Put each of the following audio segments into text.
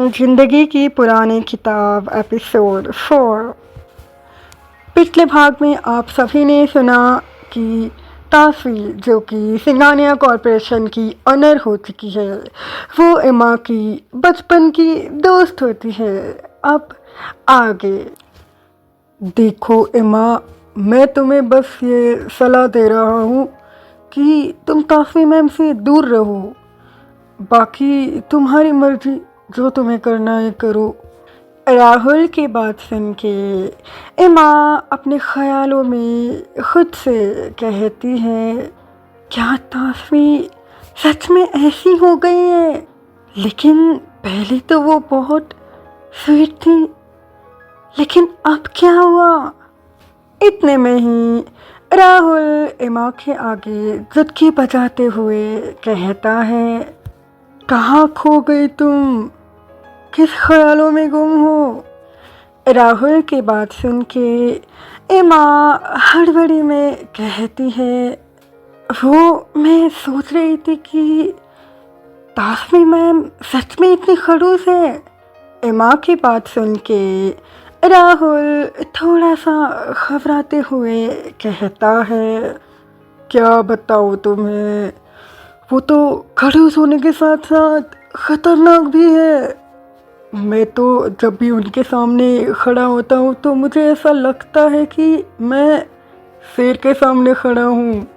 जिंदगी की पुरानी किताब एपिसोड 4। पिछले भाग में आप सभी ने सुना कि तासवी जो कि सिंगानिया कॉरपोरेशन की ऑनर हो चुकी है, वो एमा की बचपन की दोस्त होती है। अब आगे देखो एमा, मैं तुम्हें बस ये सलाह दे रहा हूँ कि तुम तासवी मैम से दूर रहो, बाकी तुम्हारी मर्जी, जो तुम्हें करना है करो। राहुल की बात सुन के एमा अपने ख्यालों में खुद से कहती है, क्या तासवी सच में ऐसी हो गई है? लेकिन पहले तो वो बहुत स्वीट थी, लेकिन अब क्या हुआ? इतने में ही राहुल एमा के आगे चुटकी बजाते हुए कहता है, कहाँ खो गई तुम? किस ख्यालों में गुम हो? राहुल की बात सुन के एमा हड़बड़ी में कहती है, वो मैं सोच रही थी कि तासवी मैम सच में इतनी खड़ूस है। एमा की बात सुन के राहुल थोड़ा सा घबराते हुए कहता है, क्या बताओ तुम्हें, वो तो खड़ूस होने के साथ साथ खतरनाक भी है। मैं तो जब भी उनके सामने खड़ा होता हूँ तो मुझे ऐसा लगता है कि मैं शेर के सामने खड़ा हूँ।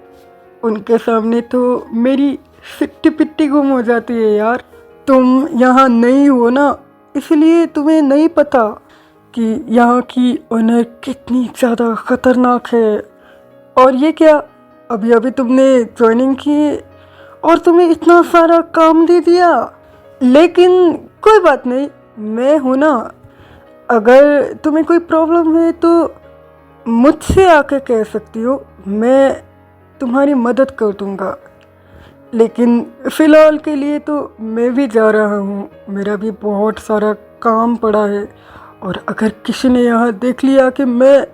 उनके सामने तो मेरी सिट्टी पिट्टी गुम हो जाती है यार। तुम यहाँ नहीं हो ना, इसलिए तुम्हें नहीं पता कि यहाँ की ऑनर कितनी ज़्यादा ख़तरनाक है। और ये क्या, अभी अभी तुमने ज्वाइनिंग की और तुम्हें इतना सारा काम दे दिया। लेकिन कोई बात नहीं, मैं हूँ ना, अगर तुम्हें कोई प्रॉब्लम है तो मुझसे आके कह सकती हो, मैं तुम्हारी मदद कर दूँगा। लेकिन फ़िलहाल के लिए तो मैं भी जा रहा हूँ, मेरा भी बहुत सारा काम पड़ा है। और अगर किसी ने यहाँ देख लिया कि मैं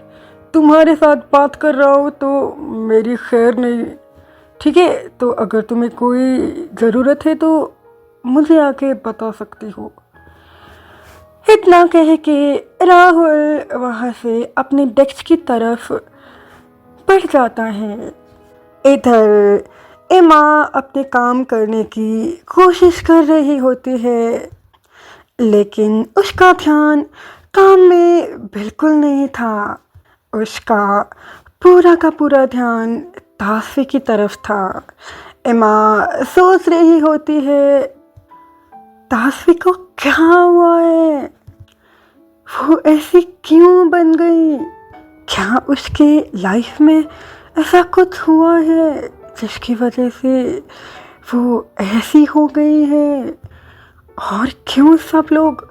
तुम्हारे साथ बात कर रहा हूँ तो मेरी खैर नहीं। ठीक है, तो अगर तुम्हें कोई ज़रूरत है तो मुझे आके बता सकती हो। इतना कह के राहुल वहाँ से अपने डेस्क की तरफ बढ़ जाता है। इधर एमा अपने काम करने की कोशिश कर रही होती है, लेकिन उसका ध्यान काम में बिल्कुल नहीं था। उसका पूरा का पूरा ध्यान तासवी की तरफ था। एमा सोच रही होती है, तासवी को क्या हुआ है? वो ऐसी क्यों बन गई? क्या उसके लाइफ में ऐसा कुछ हुआ है जिसकी वजह से वो ऐसी हो गई है? और क्यों सब लोग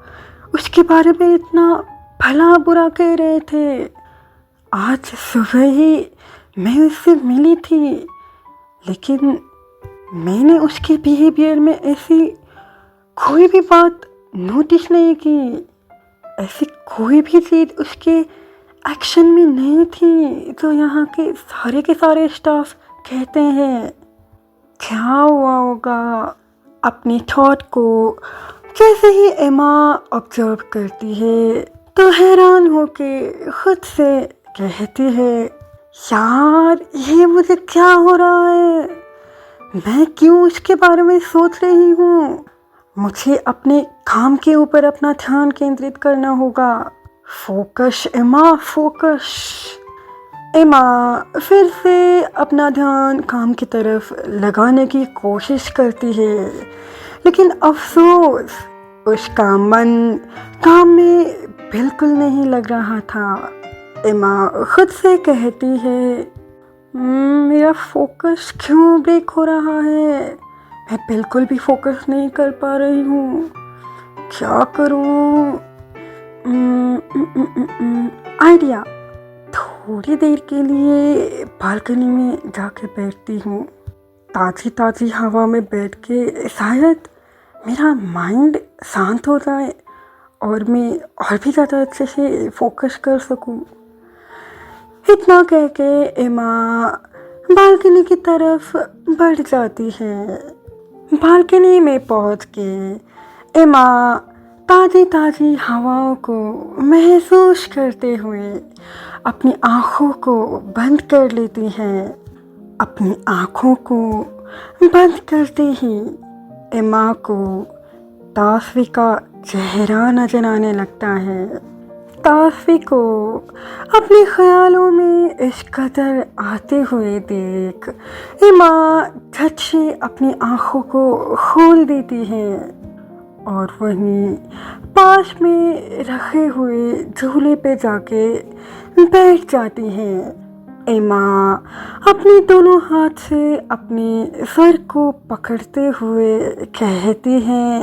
उसके बारे में इतना भला बुरा कह रहे थे? आज सुबह ही मैं उससे मिली थी, लेकिन मैंने उसके बिहेवियर में ऐसी कोई भी बात नोटिस नहीं की। ऐसी कोई भी चीज़ उसके एक्शन में नहीं थी जो यहाँ के सारे स्टाफ कहते हैं। क्या हुआ होगा? अपनी थॉट को जैसे ही एमा ऑब्जर्व करती है तो हैरान होके खुद से कहती है, यार ये मुझे क्या हो रहा है? मैं क्यों उसके बारे में सोच रही हूँ? मुझे अपने काम के ऊपर अपना ध्यान केंद्रित करना होगा। फोकस एमा, फोकस। एमा फिर से अपना ध्यान काम की तरफ लगाने की कोशिश करती है, लेकिन अफसोस उसका मन काम में बिल्कुल नहीं लग रहा था। एमा खुद से कहती है, मेरा फोकस क्यों ब्रेक हो रहा है? मैं बिल्कुल भी फोकस नहीं कर पा रही हूँ, क्या करूँ? आइडिया। थोड़ी देर के लिए बालकनी में जाके बैठती हूँ। ताज़ी ताज़ी हवा में बैठ के शायद मेरा माइंड शांत हो जाए और मैं और भी ज़्यादा अच्छे से फोकस कर सकूँ। इतना कह के एमा बालकनी की तरफ बढ़ जाती है। बालकनी में पहुंच के एमा ताज़ी ताज़ी हवाओं को महसूस करते हुए अपनी आँखों को बंद कर लेती हैं। अपनी आँखों को बंद करते ही एमा को तासवी का चेहरा नजर आने लगता है। तासवी को अपने ख्यालों में इस कदर आते हुए देख एमा झट से अपनी आँखों को खोल देती है और वहीं पास में रखे हुए झूले पे जाके बैठ जाती है। एमा अपने दोनों हाथ से अपने सर को पकड़ते हुए कहती है,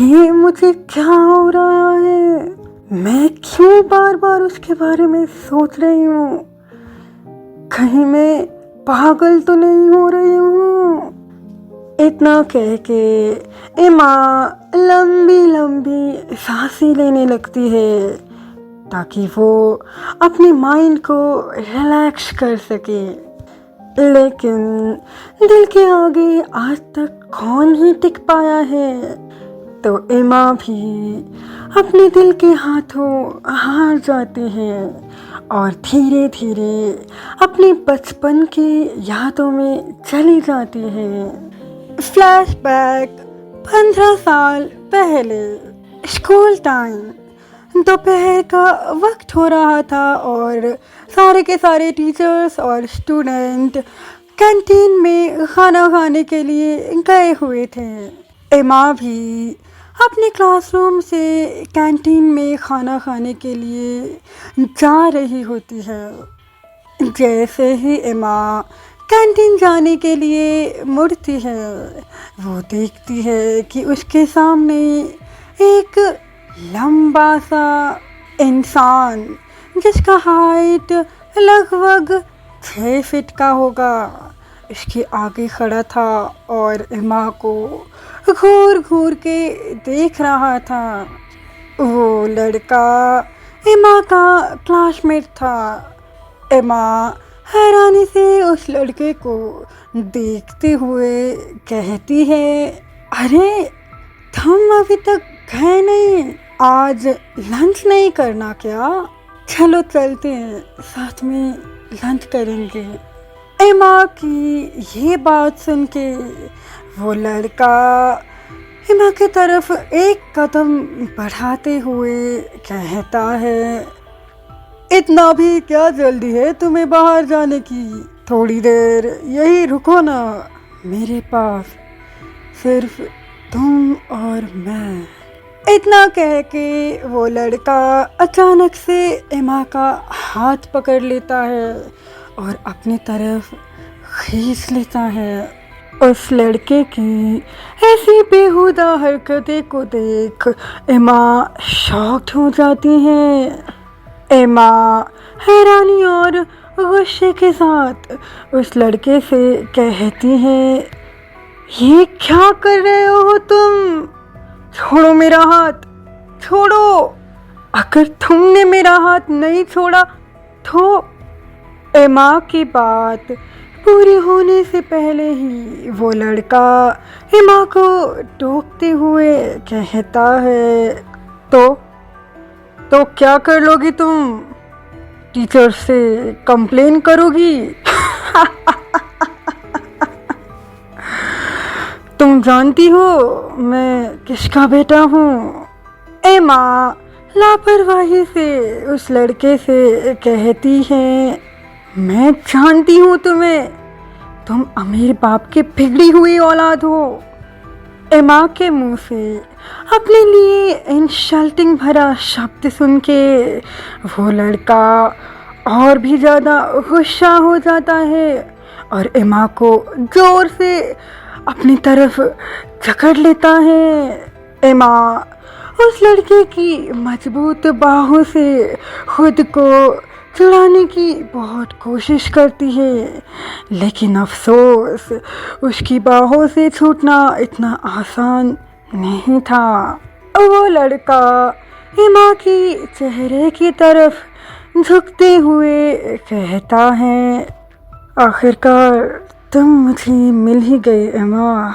ये मुझे क्या हो रहा है? मैं क्यों बार बार उसके बारे में सोच रही हूँ? कहीं मैं पागल तो नहीं हो रही हूँ? इतना कह के एमा लंबी लंबी सांसें लेने लगती है ताकि वो अपने माइंड को रिलैक्स कर सके। लेकिन दिल के आगे आज तक कौन ही टिक पाया है, तो एमा भी अपने दिल के हाथों हार जाती है और धीरे धीरे अपने बचपन की यादों में चली जाती है। फ्लैशबैक 15 साल पहले, स्कूल टाइम, दोपहर का वक्त हो रहा था और सारे के सारे टीचर्स और स्टूडेंट कैंटीन में खाना खाने के लिए गए हुए थे। एमा भी अपने क्लासरूम से कैंटीन में खाना खाने के लिए जा रही होती है। जैसे ही एमा कैंटीन जाने के लिए मुड़ती है, वो देखती है कि उसके सामने एक लंबा सा इंसान जिसका हाइट लगभग 6 फीट का होगा, इसके आगे खड़ा था और एमा को घूर घूर के देख रहा था। वो लड़का एमा का क्लासमेट था। एमा हैरानी से उस लड़के को देखते हुए कहती है, अरे तुम अभी तक गए नहीं? आज लंच नहीं करना क्या? चलो चलते हैं, साथ में लंच करेंगे। एमा की ये बात सुन के वो लड़का एमा की तरफ एक कदम बढ़ाते हुए कहता है, इतना भी क्या जल्दी है तुम्हें बाहर जाने की? थोड़ी देर यही रुको ना मेरे पास, सिर्फ तुम और मैं। इतना कह के वो लड़का अचानक से एमा का हाथ पकड़ लेता है और अपनी तरफ खींच लेता है। उस लड़के की ऐसी बेहुदा हरकतें को देख एमा शॉक्ड हो जाती है। एमा हैरानी और गुस्से के साथ उस लड़के से कहती है, ये क्या कर रहे हो तुम? छोड़ो मेरा हाथ, छोड़ो। अगर तुमने मेरा हाथ नहीं छोड़ा तो। एमा की बात पूरी होने से पहले ही वो लड़का एमा को टोकते हुए कहता है, तो क्या कर लोगी तुम? टीचर से कंप्लेन करोगी? तुम जानती हो मैं किसका बेटा हूँ? एमा लापरवाही से उस लड़के से कहती है, मैं जानती हूँ तुम्हें, तुम अमीर बाप के बिगड़ी हुई औलाद हो। एमा के मुंह से अपने लिए इंसल्टिंग भरा शब्द सुन के वो लड़का और भी ज़्यादा गुस्सा हो जाता है और एमा को जोर से अपनी तरफ जकड़ लेता है। एमा उस लड़के की मजबूत बाहों से खुद को छुड़ाने की बहुत कोशिश करती है, लेकिन अफसोस उसकी बाहों से छूटना इतना आसान नहीं था। वो लड़का एमा की चेहरे की तरफ झुकते हुए कहता है, आखिरकार तुम मुझे मिल ही गई एमा।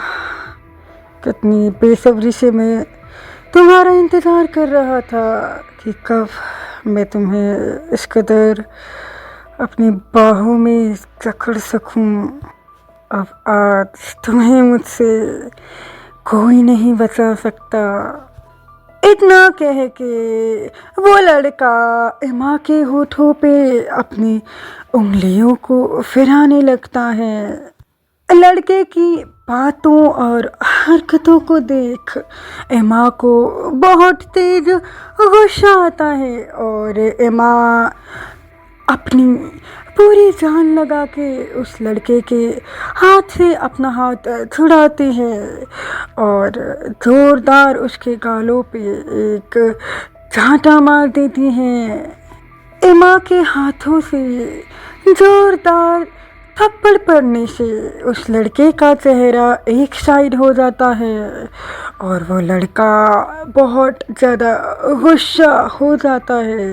कितनी बेसब्री से मैं तुम्हारा इंतज़ार कर रहा था कि कब मैं तुम्हें इस कदर अपनी बाहों में जकड़ सकूं। अब आज तुम्हें मुझसे कोई नहीं बचा सकता। इतना कह के वो लड़का एमा के होठों पे अपनी उंगलियों को फिराने लगता है। लड़के की बातों और हरकतों को देख एमा को बहुत तेज गुस्सा आता है और एमा अपनी पूरी जान लगा के उस लड़के के हाथ से अपना हाथ छुड़ाती है और ज़ोरदार उसके गालों पे एक झांटा मार देती है। एमा के हाथों से जोरदार थप्पड़ पड़ने से उस लड़के का चेहरा एक साइड हो जाता है और वो लड़का बहुत ज़्यादा गुस्सा हो जाता है।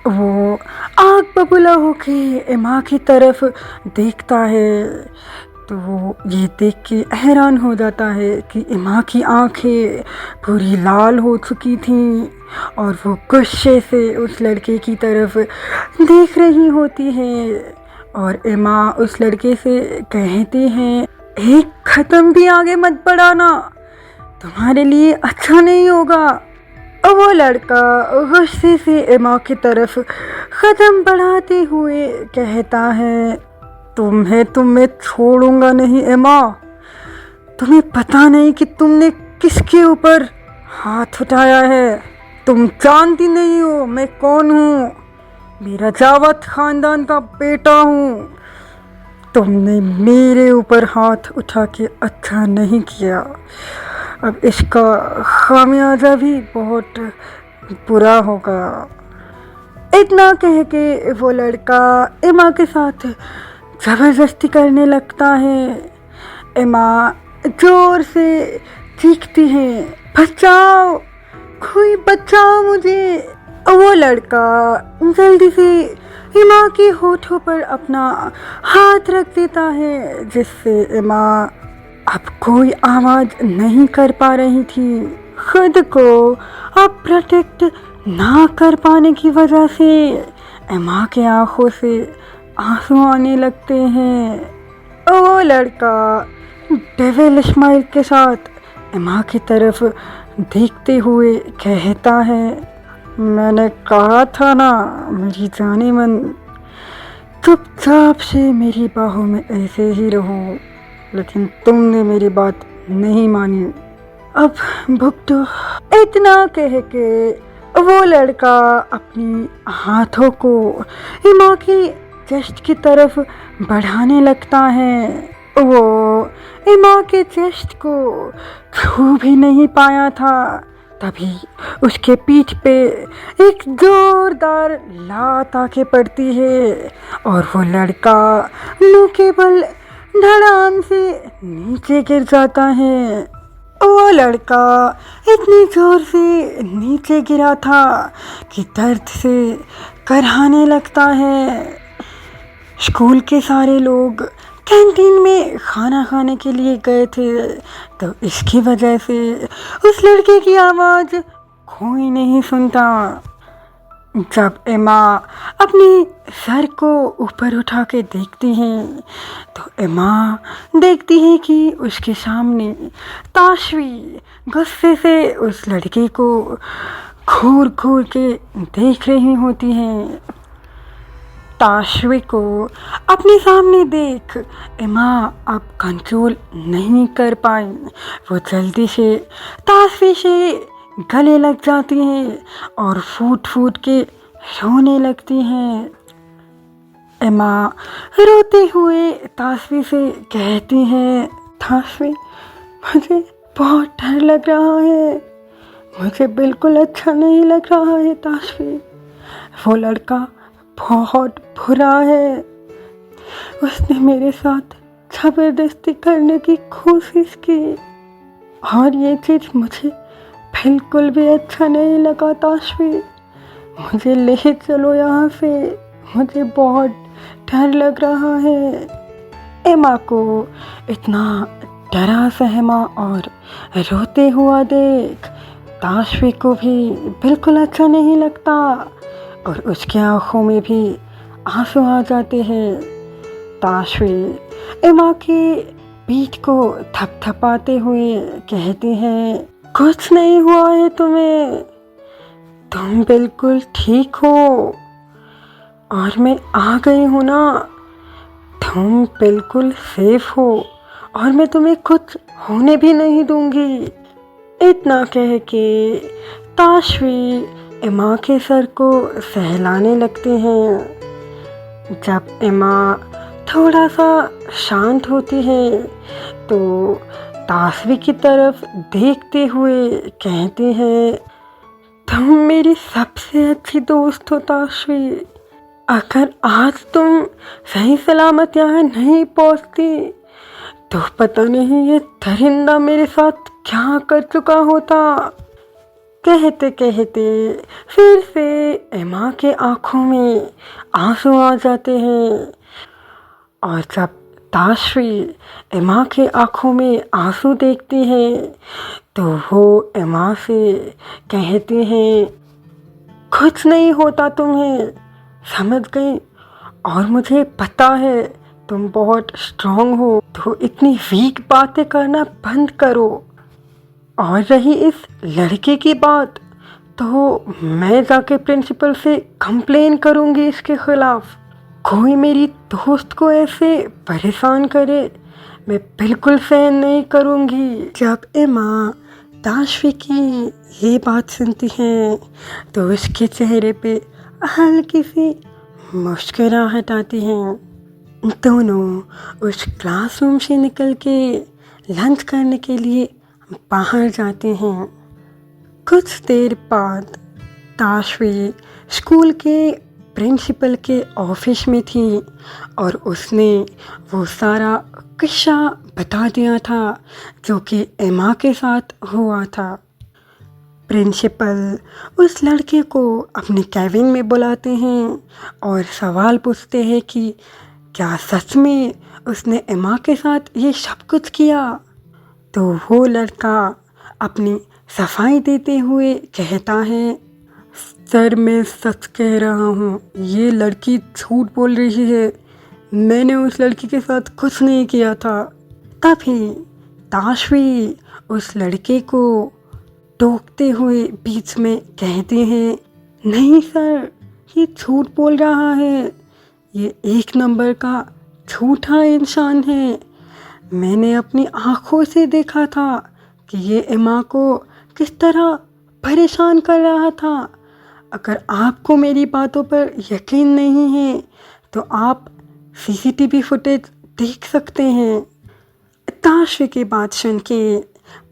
वो आग बबूला होके एमा की तरफ देखता है तो वो ये देख के हैरान हो जाता है कि एमा की आंखें पूरी लाल हो चुकी थीं और वो गुस्से से उस लड़के की तरफ देख रही होती है और एमा उस लड़के से कहती हैं, एक ख़त्म भी आगे मत बढ़ाना, तुम्हारे लिए अच्छा नहीं होगा। वो लड़का गुस्से से एमा की तरफ कदम बढ़ाते हुए कहता है, तुम्हें छोड़ूंगा नहीं एमा। तुम्हें पता नहीं कि तुमने किसके ऊपर हाथ उठाया है। तुम जानती नहीं हो मैं कौन हूँ। मेरा जावत खानदान का बेटा हूँ। तुमने मेरे ऊपर हाथ उठा के अच्छा नहीं किया। अब इसका खामियाजा भी बहुत बुरा होगा। इतना कह के वो लड़का एमा के साथ ज़बरदस्ती करने लगता है। एमा जोर से चीखती है, बचाओ, कोई बचाओ मुझे। वो लड़का जल्दी से एमा के होठों पर अपना हाथ रख देता है जिससे एमा अब कोई आवाज़ नहीं कर पा रही थी। खुद को अब प्रोटेक्ट ना कर पाने की वजह से एमा के आंखों से आंसू आने लगते हैं। वो लड़का डेविल स्माइल के साथ एमा की तरफ देखते हुए कहता है, मैंने कहा था ना मेरी जाने मन, चुपचाप से मेरी बाहों में ऐसे ही रहो, लेकिन तुमने मेरी बात नहीं मानी। अब भुगतो। इतना कह के वो लड़का अपनी हाथों को एमा की चेस्ट की तरफ बढ़ाने लगता है। वो एमा के चेस्ट को छू भी नहीं पाया था तभी उसके पीठ पे एक जोरदार लात आके पड़ती है और वो लड़का मुंह के बल धड़ाम से नीचे गिर जाता है। वो लड़का इतनी जोर से नीचे गिरा था कि दर्द से करहाने लगता है। स्कूल के सारे लोग कैंटीन में खाना खाने के लिए गए थे तो इसकी वजह से उस लड़के की आवाज़ कोई नहीं सुनता। जब एमा अपनी सर को ऊपर उठा के देखती है तो एमा देखती है कि उसके सामने ताशवी गुस्से से उस लड़के को घूर घूर के देख रही होती है। ताशवी को अपने सामने देख एमा अब कंट्रोल नहीं कर पाई। वो जल्दी से ताशवी से गले लग जाती हैं और फूट फूट के रोने लगती हैं। एमा रोते हुए ताशवी से कहती हैं, ताशवी मुझे बहुत डर लग रहा है, मुझे बिल्कुल अच्छा नहीं लग रहा है ताशवी। वो लड़का बहुत बुरा है, उसने मेरे साथ ज़बरदस्ती करने की कोशिश की और ये चीज़ मुझे बिल्कुल भी अच्छा नहीं लगा ताशवी। मुझे ले चलो यहाँ से, मुझे बहुत डर लग रहा है। एमा को इतना डरा सहमा और रोते हुआ देख ताशवी को भी बिल्कुल अच्छा नहीं लगता और उसकी आंखों में भी आंसू आ जाते हैं। ताशवी एमा की पीठ को थपथपाते हुए कहती हैं, कुछ नहीं हुआ है तुम्हें, तुम बिल्कुल ठीक हो और मैं आ गई हूँ ना, तुम बिल्कुल सेफ हो और मैं तुम्हें कुछ होने भी नहीं दूंगी। इतना कह के ताशवी एमा के सर को सहलाने लगते हैं। जब एमा थोड़ा सा शांत होती है तो ताशवी की तरफ देखते हुए कहते हैं, तुम मेरी सबसे अच्छी दोस्त हो ताशवी। अगर आज तुम सही सलामत यहाँ नहीं पहुँचती तो पता नहीं ये दरिंदा मेरे साथ क्या कर चुका होता। कहते कहते फिर से एमा के आंखों में आंसू आ जाते हैं और जब ताशवी एमा के आंखों में आंसू देखती है तो वो एमा से कहती हैं, कुछ नहीं होता तुम्हें, समझ गई, और मुझे पता है तुम बहुत स्ट्रांग हो, तो इतनी वीक बातें करना बंद करो। और रही इस लड़के की बात, तो मैं जाके प्रिंसिपल से कंप्लेन करूँगी इसके ख़िलाफ़। कोई मेरी दोस्त को ऐसे परेशान करे मैं बिल्कुल सहन नहीं करूँगी। जब एमा ताशवी की ये बात सुनती है तो उसके चेहरे पे हल्की सी मुस्कुराहट आती है। दोनों उस क्लासरूम से निकल के लंच करने के लिए बाहर जाते हैं। कुछ देर बाद ताशवी स्कूल के प्रिंसिपल के ऑफिस में थी और उसने वो सारा किस्सा बता दिया था जो कि एमा के साथ हुआ था। प्रिंसिपल उस लड़के को अपने कैबिन में बुलाते हैं और सवाल पूछते हैं कि क्या सच में उसने एमा के साथ ये सब कुछ किया। तो वो लड़का अपनी सफाई देते हुए कहता है, सर मैं सच कह रहा हूँ, ये लड़की झूठ बोल रही है, मैंने उस लड़की के साथ कुछ नहीं किया था। तभी ताशवी उस लड़के को टोकते हुए बीच में कहते हैं, नहीं सर, ये झूठ बोल रहा है, ये एक नंबर का झूठा इंसान है। मैंने अपनी आँखों से देखा था कि ये एमा को किस तरह परेशान कर रहा था। अगर आपको मेरी बातों पर यकीन नहीं है तो आप सीसीटीवी फुटेज देख सकते हैं। ताशवी की बात सुन के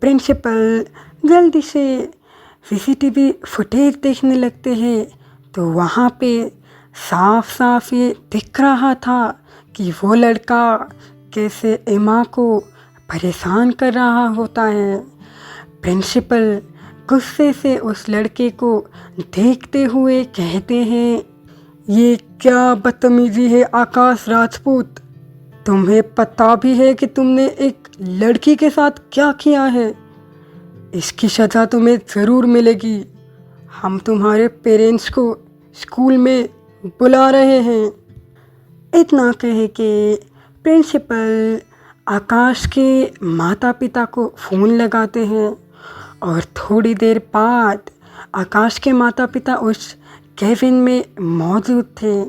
प्रिंसिपल जल्दी से सीसीटीवी फुटेज देखने लगते हैं तो वहाँ पे साफ साफ ये दिख रहा था कि वो लड़का कैसे एमा को परेशान कर रहा होता है। प्रिंसिपल गुस्से से उस लड़के को देखते हुए कहते हैं, ये क्या बदतमीजी है आकाश राजपूत, तुम्हें पता भी है कि तुमने एक लड़की के साथ क्या किया है, इसकी सज़ा तुम्हें ज़रूर मिलेगी। हम तुम्हारे पेरेंट्स को स्कूल में बुला रहे हैं। इतना कह के प्रिंसिपल आकाश के माता पिता को फ़ोन लगाते हैं और थोड़ी देर बाद आकाश के माता पिता उस कैबिन में मौजूद थे।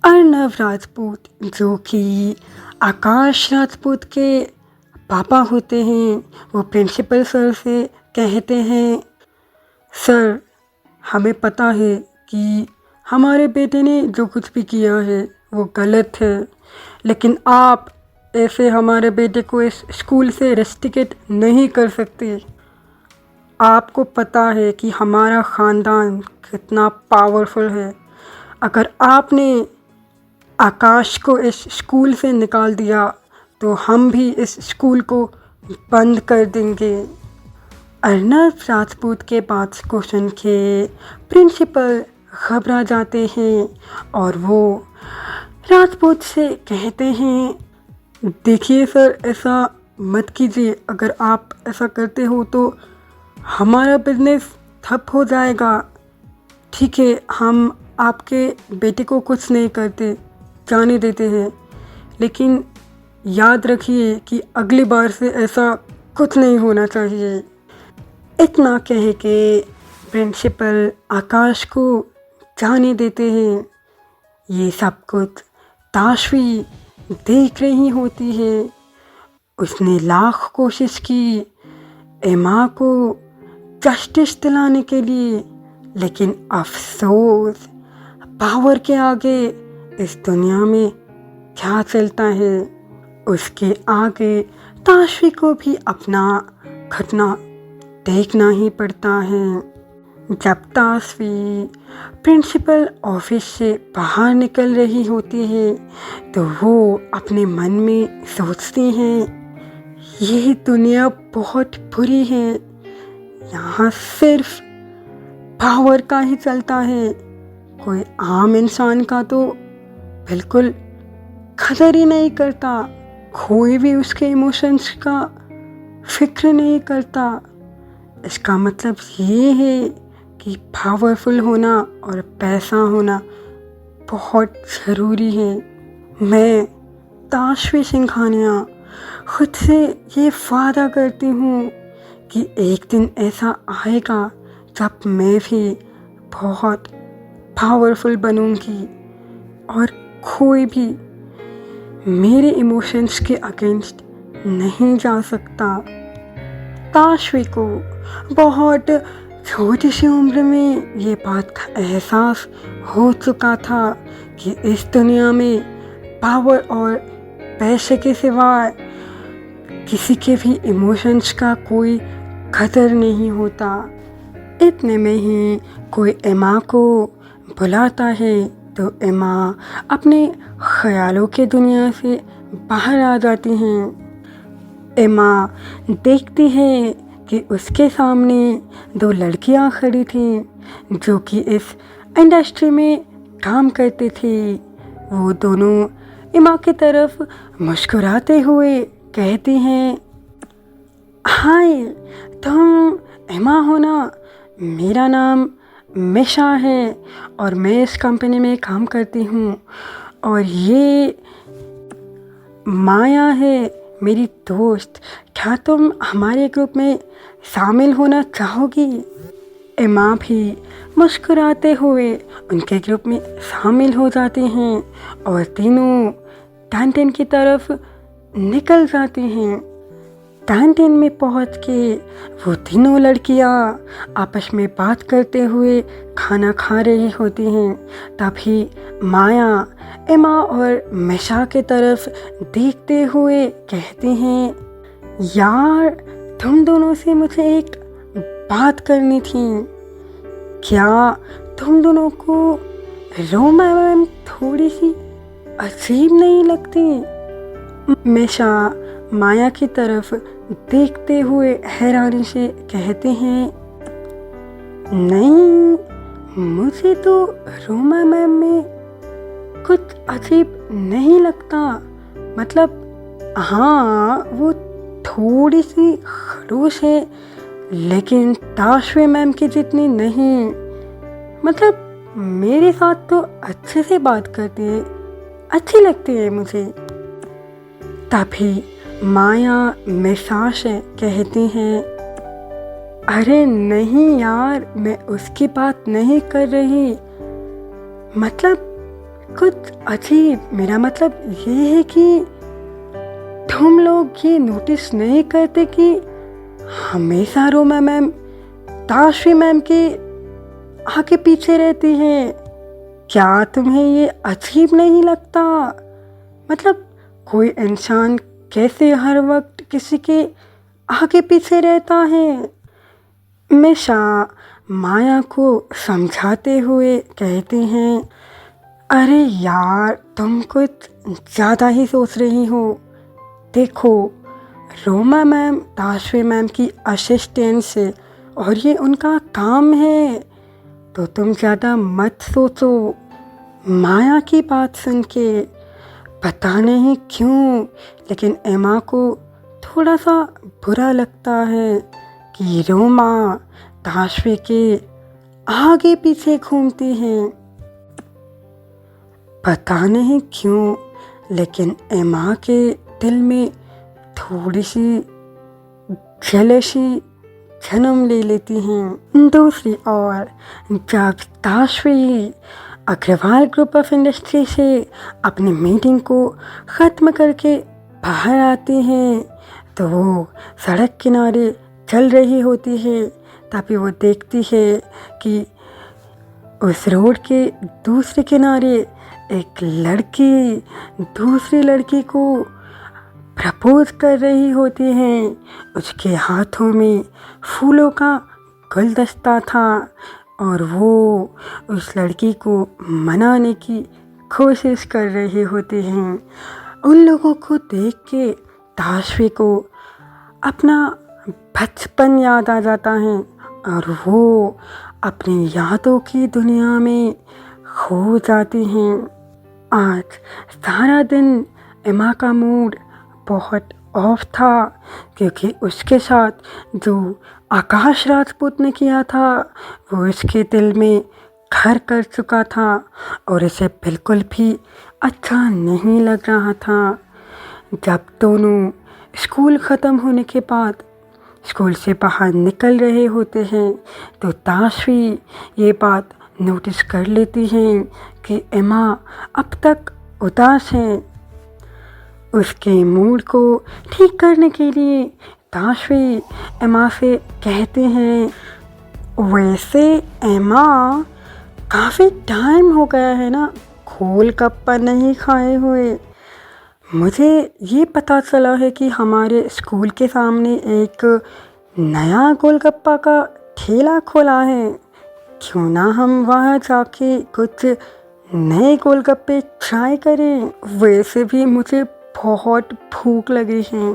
अर्नव राजपूत जो कि आकाश राजपूत के पापा होते हैं, वो प्रिंसिपल सर से कहते हैं, सर हमें पता है कि हमारे बेटे ने जो कुछ भी किया है वो गलत है, लेकिन आप ऐसे हमारे बेटे को इस स्कूल से रेस्टिकेट नहीं कर सकते। आपको पता है कि हमारा ख़ानदान कितना पावरफुल है। अगर आपने आकाश को इस स्कूल से निकाल दिया तो हम भी इस स्कूल को बंद कर देंगे। अर्नव राजपूत के बात को सुन के प्रिंसिपल घबरा जाते हैं और वो राजपूत से कहते हैं, देखिए सर, ऐसा मत कीजिए, अगर आप ऐसा करते हो तो हमारा बिजनेस ठप हो जाएगा। ठीक है, हम आपके बेटे को कुछ नहीं करते, जाने देते हैं, लेकिन याद रखिए कि अगली बार से ऐसा कुछ नहीं होना चाहिए। इतना कह के प्रिंसिपल आकाश को जाने देते हैं। ये सब कुछ ताशवी देख रही होती है। उसने लाख कोशिश की एमा को जस्टिस दिलाने के लिए, लेकिन अफसोस, पावर के आगे इस दुनिया में क्या चलता है। उसके आगे ताशवी को भी अपना घटना देखना ही पड़ता है। जब ताशवी प्रिंसिपल ऑफिस से बाहर निकल रही होती है तो वो अपने मन में सोचती है, ये दुनिया बहुत बुरी है। यहाँ सिर्फ पावर का ही चलता है, कोई आम इंसान का तो बिल्कुल कदर ही नहीं करता, कोई भी उसके इमोशंस का फिक्र नहीं करता। इसका मतलब ये है कि पावरफुल होना और पैसा होना बहुत ज़रूरी है। मैं ताशवी सिंघानिया खुद से ये वादा करती हूँ कि एक दिन ऐसा आएगा जब मैं भी बहुत पावरफुल बनूंगी और कोई भी मेरे इमोशंस के अगेंस्ट नहीं जा सकता। ताशवी को बहुत छोटी सी उम्र में ये बात का एहसास हो चुका था कि इस दुनिया में पावर और पैसे के सिवाय किसी के भी इमोशंस का कोई कदर नहीं होता। इतने में ही कोई एमा को बुलाता है तो एमा अपने ख्यालों के दुनिया से बाहर आ जाती हैं। एमा देखती है कि उसके सामने दो लड़कियां खड़ी थीं जो कि इस इंडस्ट्री में काम करती थी। वो दोनों एमा की तरफ मुस्कुराते हुए कहती हैं, हाय, तुम एमा हो ना? मेरा नाम मिशा है और मैं इस कंपनी में काम करती हूँ, और ये माया है मेरी दोस्त। क्या तुम हमारे ग्रुप में शामिल होना चाहोगी? एमा भी मुस्कुराते हुए उनके ग्रुप में शामिल हो जाती हैं और तीनों कैंटीन की तरफ निकल जाती हैं। कैंटीन में पहुंच के वो तीनों लड़कियां आपस में बात करते हुए खाना खा रही होती हैं। तभी माया एमा और मिशा के तरफ देखते हुए कहती हैं, यार, तुम दोनों से मुझे एक बात करनी थी। क्या तुम दोनों को रोमा मैम थोड़ी सी अजीब नहीं लगती? मिशा माया की तरफ देखते हुए हैरानी से कहते हैं, नहीं, मुझे तो रोमा मैम में कुछ अजीब नहीं लगता। मतलब हाँ, वो थोड़ी सी खड़ूस है, लेकिन ताशवी मैम की जितनी नहीं। मतलब मेरे साथ तो अच्छे से बात करती है, अच्छी लगती है मुझे। तभी माया मिशा से कहती हैं, अरे नहीं यार, मैं उसकी बात नहीं कर रही। मतलब कुछ अजीब, मेरा मतलब ये है कि तुम लोग ये नोटिस नहीं करते कि हमेशा रोमा मैम ताशवी मैम के आगे पीछे रहती है। क्या तुम्हें ये अजीब नहीं लगता? मतलब कोई इंसान कैसे हर वक्त किसी के आगे पीछे रहता है? मिशा माया को समझाते हुए कहते हैं, अरे यार, तुम कुछ ज़्यादा ही सोच रही हो। देखो, रोमा मैम ताशवी मैम की असिस्टेंट है और ये उनका काम है, तो तुम ज़्यादा मत सोचो। माया की बात सुन के पता नहीं क्यों, लेकिन एमा को थोड़ा सा बुरा लगता है। कि रोमा ताशवी के आगे पीछे घूमती है। पता नहीं क्यों, लेकिन एमा के दिल में थोड़ी सी जेलसी जन्म ले लेती हैं। दूसरी ओर जब ताशवी अग्रवाल ग्रुप ऑफ इंडस्ट्री से अपनी मीटिंग को ख़त्म करके बाहर आती हैं तो वो सड़क किनारे चल रही होती है। तभी वो देखती है कि उस रोड के दूसरे किनारे एक लड़की दूसरी लड़की को प्रपोज कर रही होती है। उसके हाथों में फूलों का गुलदस्ता था और वो उस लड़की को मनाने की कोशिश कर रहे होते हैं। उन लोगों को देख के ताशवी को अपना बचपन याद आ जाता है और वो अपनी यादों की दुनिया में खो जाती हैं। आज सारा दिन एमा का मूड बहुत ऑफ था क्योंकि उसके साथ जो आकाश राजपूत ने किया था वो उसके दिल में घर कर चुका था और इसे बिल्कुल भी अच्छा नहीं लग रहा था। जब दोनों स्कूल ख़त्म होने के बाद स्कूल से बाहर निकल रहे होते हैं तो ताशवी ये बात नोटिस कर लेती हैं कि एमा अब तक उदास है। उसके मूड को ठीक करने के लिए ताशवी एमा से कहते हैं, वैसे एमा काफ़ी टाइम हो गया है ना गोलगप्पा नहीं खाए हुए। मुझे ये पता चला है कि हमारे स्कूल के सामने एक नया गोलगप्पा का ठेला खोला है। क्यों ना हम वहाँ जाके कुछ नए गोलगप्पे ट्राई करें। वैसे भी मुझे बहुत भूख लगी है।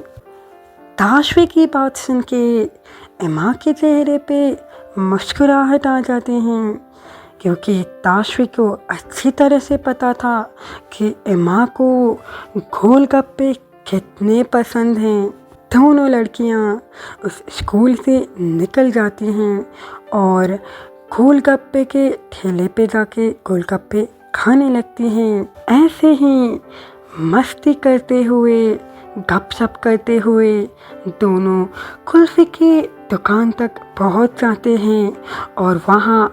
ताशवी की बात सुन के एमा के चेहरे पे मुस्कुराहट आ जाती हैं क्योंकि ताशवी को अच्छी तरह से पता था कि एमा को गोलगप्पे कितने पसंद हैं। दोनों लड़कियां उस स्कूल से निकल जाती हैं और गोलगप्पे के ठेले पे जाके गोलगप्पे खाने लगती हैं। ऐसे ही मस्ती करते हुए गपशप करते हुए दोनों कुल्फ़ी की दुकान तक पहुंच जाते हैं और वहां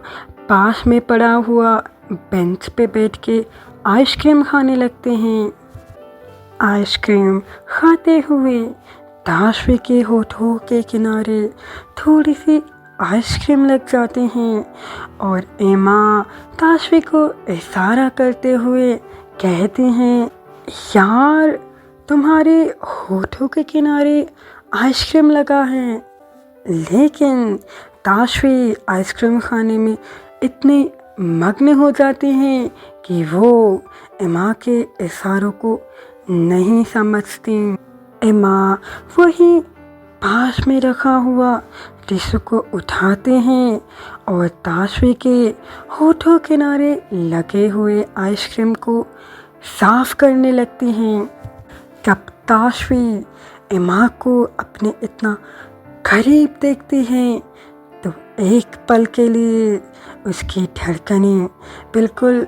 पास में पड़ा हुआ बेंच पे बैठ के आइसक्रीम खाने लगते हैं। आइसक्रीम खाते हुए ताशवी के होठों के किनारे थोड़ी सी आइसक्रीम लग जाते हैं और एमा ताशवी को इशारा करते हुए कहते हैं, यार तुम्हारे होठों के किनारे आइसक्रीम लगा है। लेकिन ताशवी आइसक्रीम खाने में इतने मग्न हो जाती हैं कि वो एमा के इशारों को नहीं समझती। एमा वही पास में रखा हुआ टिश्यू को उठाते हैं और ताशवी के होठों किनारे लगे हुए आइसक्रीम को साफ करने लगती हैं। जब ताशवी एमा को अपने इतना करीब देखती हैं तो एक पल के लिए उसकी धड़कनें बिल्कुल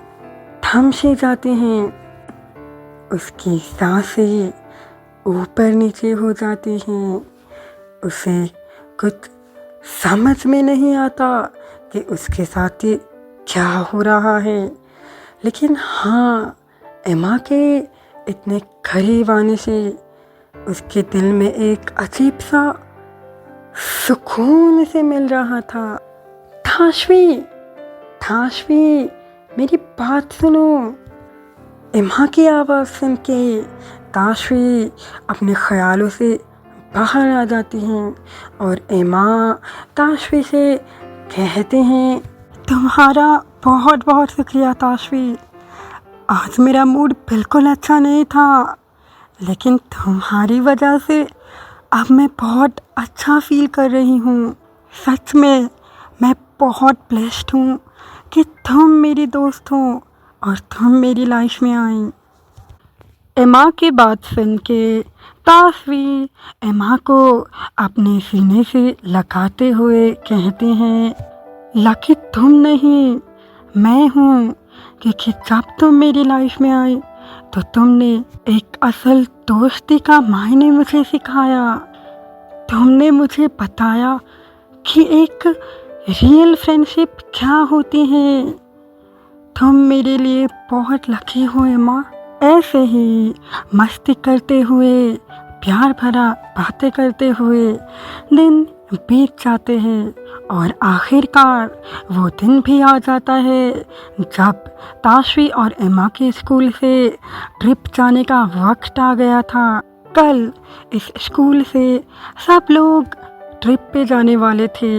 थम सी जाती हैं। उसकी सांसें ऊपर नीचे हो जाती हैं। उसे कुछ समझ में नहीं आता कि उसके साथ ये क्या हो रहा है। लेकिन हाँ, एमा के इतने करीब आने से उसके दिल में एक अजीब सा सुकून से मिल रहा था। ताशवी, ताशवी मेरी बात सुनो। एमा की आवाज़ सुन के ताशवी अपने ख्यालों से बाहर आ जाती हैं और एमा ताशवी से कहते हैं, तुम्हारा बहुत बहुत शुक्रिया ताशवी। आज मेरा मूड बिल्कुल अच्छा नहीं था, लेकिन तुम्हारी वजह से अब मैं बहुत अच्छा फील कर रही हूँ। सच में मैं बहुत ब्लेस्ड हूँ कि तुम मेरी दोस्त हो और तुम मेरी लाइफ में आई। एमा की बात सुन के तासवी एमा को अपने सीने से लगाते हुए कहते हैं, लकी तुम नहीं, मैं हूँ। क्योंकि जब तुम मेरी लाइफ में आई तो तुमने एक असल दोस्ती का मायने मुझे सिखाया। तुमने मुझे बताया कि एक रियल फ्रेंडशिप क्या होती है। तुम मेरे लिए बहुत लकी हो एमा। ऐसे ही मस्ती करते हुए, प्यार भरा बातें करते हुए दिन बीत जाते हैं और आखिरकार वो दिन भी आ जाता है जब ताशवी और एमा के स्कूल से ट्रिप जाने का वक्त आ गया था। कल इस स्कूल से सब लोग ट्रिप पे जाने वाले थे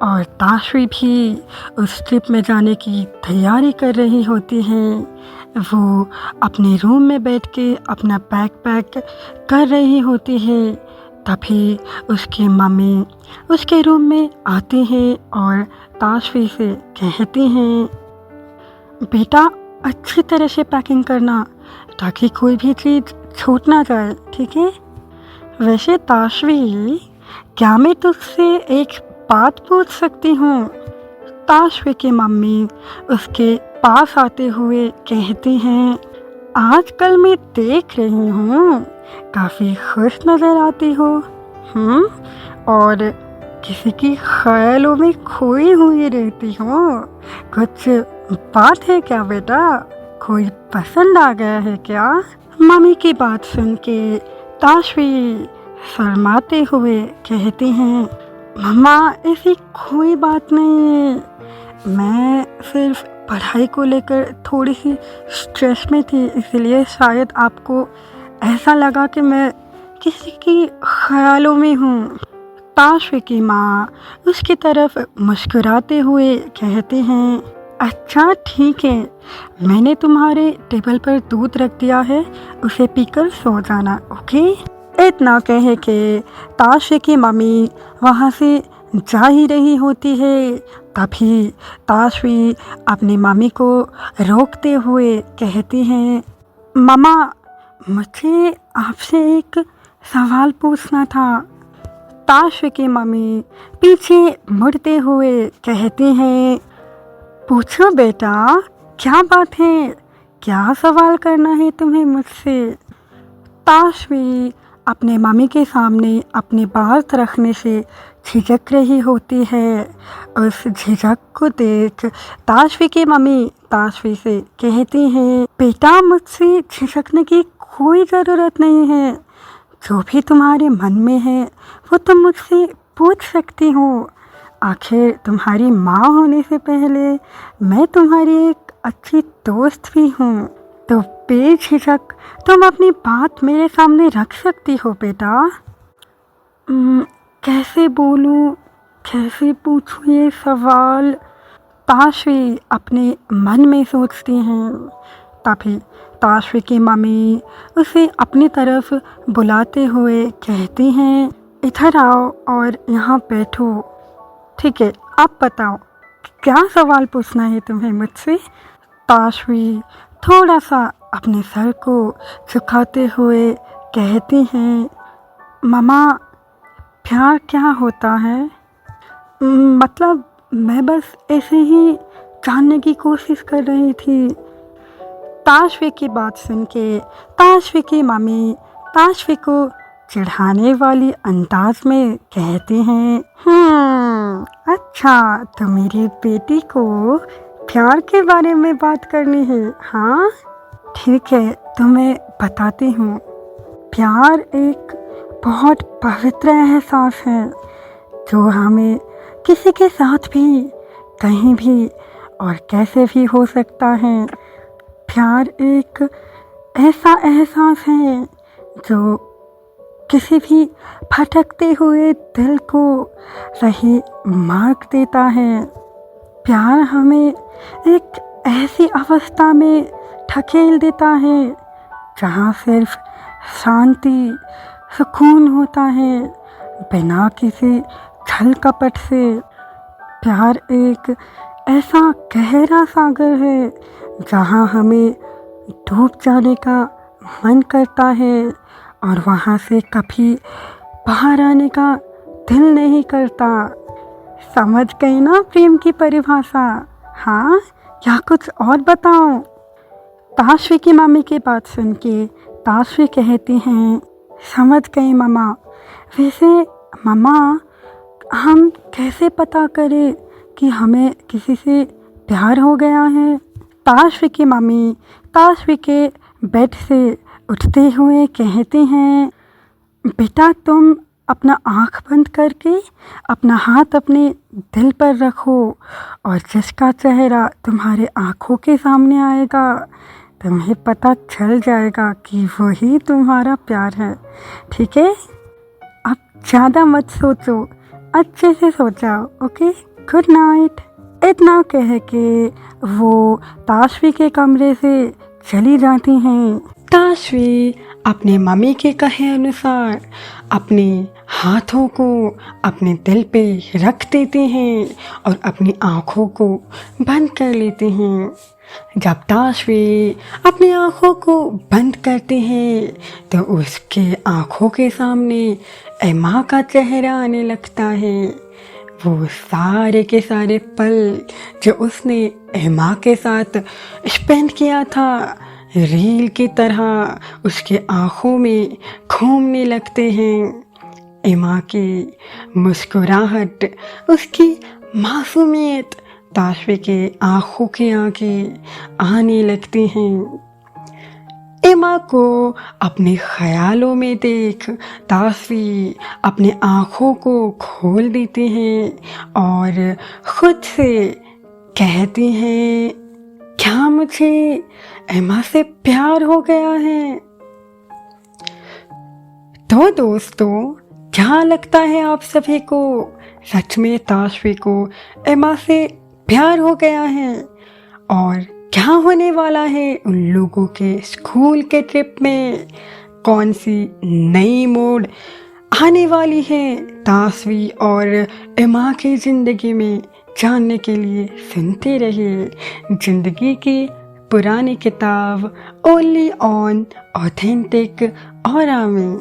और ताशवी भी उस ट्रिप में जाने की तैयारी कर रही होती है। वो अपने रूम में बैठ के अपना बैग पैक कर रही होती है। तभी उसकी मम्मी उसके रूम में आती है और ताशवी से कहती हैं, बेटा अच्छी तरह से पैकिंग करना ताकि कोई भी चीज़ छूट ना जाए, ठीक है। वैसे ताशवी, क्या मैं तुझसे एक बात पूछ सकती हूँ? ताशवी की मम्मी उसके पास आते हुए कहती हैं, आजकल मैं देख रही हूँ काफ़ी खुश नज़र आती हो। और किसी की ख्यालों में खोई हुई रहती हो। कुछ बात है क्या बेटा? कोई पसंद आ गया है क्या? मम्मी की बात सुन के ताशवी शर्माते हुए कहती हैं, मम्मा ऐसी कोई बात नहीं है। मैं सिर्फ पढ़ाई को लेकर थोड़ी सी स्ट्रेस में थी, इसलिए शायद आपको ऐसा लगा कि मैं किसी की ख्यालों में हूँ। ताशवी की माँ उसकी तरफ मुस्कुराते हुए कहते हैं, अच्छा ठीक है, मैंने तुम्हारे टेबल पर दूध रख दिया है, उसे पीकर सो जाना, ओके। इतना कह के ताशवी की मम्मी वहाँ से जा ही रही होती है। तभी ताशवी अपनी मम्मी को रोकते हुए कहती हैं, मम्मा मुझे आपसे एक सवाल पूछना था। ताशवी की मम्मी पीछे मुड़ते हुए कहती हैं, पूछो बेटा, क्या बात है, क्या सवाल करना है तुम्हें मुझसे? ताशवी अपने मम्मी के सामने अपनी बात रखने से झिझक रही होती है। उस झिझक को देख ताशवी की मम्मी ताशवी से कहती हैं, बेटा मुझसे झिझकने की कोई ज़रूरत नहीं है। जो भी तुम्हारे मन में है वो तुम मुझसे पूछ सकती हो। आखिर तुम्हारी माँ होने से पहले मैं तुम्हारी एक अच्छी दोस्त भी हूँ, तो बेझिझक तुम अपनी बात मेरे सामने रख सकती हो बेटा। कैसे बोलूँ, कैसे पूछूँ ये सवाल? ताशवी अपने मन में सोचती हैं। तभी ताशवी की मम्मी उसे अपनी तरफ बुलाते हुए कहती हैं, इधर आओ और यहाँ बैठो। ठीक है, अब बताओ क्या सवाल पूछना है तुम्हें मुझसे? ताशवी थोड़ा सा अपने सर को झुकाते हुए कहती हैं, मम्मा प्यार क्या होता है? मतलब मैं बस ऐसे ही जानने की कोशिश कर रही थी। ताशवी की बात सुन के ताशवी की मम्मी ताशवी को चिढ़ाने वाली अंदाज में कहती हैं, अच्छा तो मेरी बेटी को प्यार के बारे में बात करनी है, हाँ ठीक है, तो मैं बताती हूँ। प्यार एक बहुत पवित्र एहसास है जो हमें किसी के साथ भी कहीं भी और कैसे भी हो सकता है। प्यार एक ऐसा एहसास है जो किसी भी भटकते हुए दिल को सही मार्ग देता है। प्यार हमें एक ऐसी अवस्था में ढकेल देता है जहाँ सिर्फ शांति, सुकून होता है, बिना किसी छल कपट से। प्यार एक ऐसा गहरा सागर है जहाँ हमें डूब जाने का मन करता है और वहाँ से कभी बाहर आने का दिल नहीं करता। समझ गई ना प्रेम की परिभाषा? हाँ, या कुछ और बताऊं? ताशवी की मम्मी की बात सुन के ताशवी कहती हैं, समझ गई मम्मा। वैसे मम्मा, हम कैसे पता करें कि हमें किसी से प्यार हो गया है? ताशवी की मम्मी ताशवी के बेड से उठते हुए कहती हैं, बेटा तुम अपना आँख बंद करके अपना हाथ अपने दिल पर रखो और जिसका चेहरा तुम्हारे आँखों के सामने आएगा तुम्हें पता चल जाएगा कि वही तुम्हारा प्यार है। ठीक है? अब ज़्यादा मत सोचो, अच्छे से सो जाओ। Okay, good night. इतना कह के वो ताशवी के कमरे से चली जाती हैं। ताशवी अपने मम्मी के कहे अनुसार अपने हाथों को अपने दिल पे रख देते हैं और अपनी आँखों को बंद कर लेते हैं। जब ताशवी अपनी आँखों को बंद करते हैं तो उसके आँखों के सामने एमा का चेहरा आने लगता है। वो सारे के सारे पल जो उसने एमा के साथ स्पेंड किया था रील की तरह उसके आँखों में घूमने लगते हैं। एमा की मुस्कुराहट, उसकी मासूमियत ताशवी के आँखों के आगे आने लगती हैं। एमा को अपने ख्यालों में देख ताशवी अपने आँखों को खोल देते हैं और खुद से कहती हैं, क्या मुझे एमा से प्यार हो गया है? तो दोस्तों, क्या लगता है आप सभी को, सच में ताशवी को एमा से प्यार हो गया है? और क्या होने वाला है उन लोगों के स्कूल के ट्रिप में? कौन सी नई मोड़ आने वाली है ताशवी और एमा की ज़िंदगी में? जानने के लिए सुनते रहिए ज़िंदगी की पुरानी किताब, ओनली ऑन ऑथेंटिक ऑरा में।